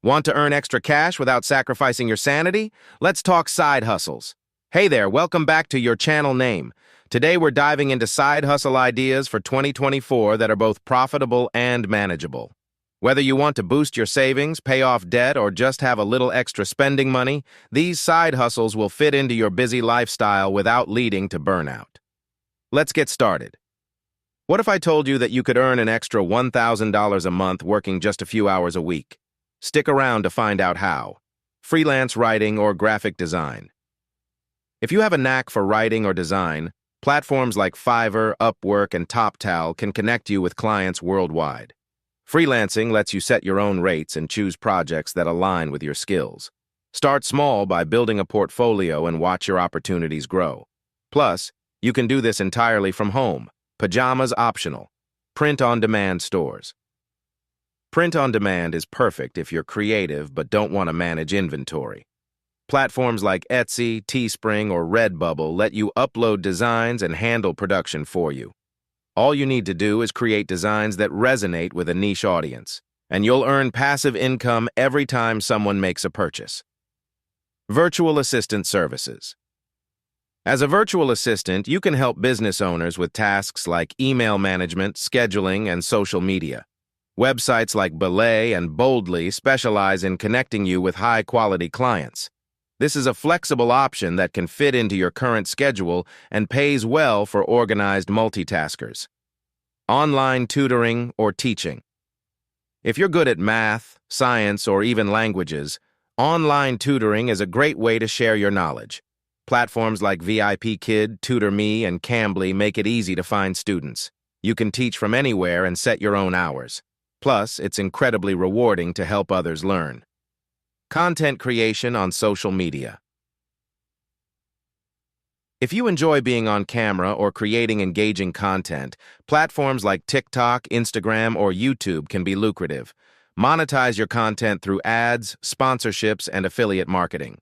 Want to earn extra cash without sacrificing your sanity? Let's talk side hustles. Hey there, welcome back to your channel name. Today we're diving into side hustle ideas for 2024 that are both profitable and manageable. Whether you want to boost your savings, pay off debt, or just have a little extra spending money, these side hustles will fit into your busy lifestyle without leading to burnout. Let's get started. What if I told you that you could earn an extra $1,000 a month working just a few hours a week? Stick around to find out how. Freelance writing or graphic design. If you have a knack for writing or design, platforms like Fiverr, Upwork, and TopTal can connect you with clients worldwide. Freelancing lets you set your own rates and choose projects that align with your skills. Start small by building a portfolio and watch your opportunities grow. Plus, you can do this entirely from home. Pajamas optional. Print-on-demand stores. Print-on-demand is perfect if you're creative but don't want to manage inventory. Platforms like Etsy, Teespring, or Redbubble let you upload designs and handle production for you. All you need to do is create designs that resonate with a niche audience, and you'll earn passive income every time someone makes a purchase. Virtual assistant services. As a virtual assistant, you can help business owners with tasks like email management, scheduling, and social media. Websites like Belay and Boldly specialize in connecting you with high-quality clients. This is a flexible option that can fit into your current schedule and pays well for organized multitaskers. Online tutoring or teaching. If you're good at math, science, or even languages, online tutoring is a great way to share your knowledge. Platforms like VIPKid, TutorMe, and Cambly make it easy to find students. You can teach from anywhere and set your own hours. Plus, it's incredibly rewarding to help others learn. Content creation on social media. If you enjoy being on camera or creating engaging content, platforms like TikTok, Instagram, or YouTube can be lucrative. Monetize your content through ads, sponsorships, and affiliate marketing.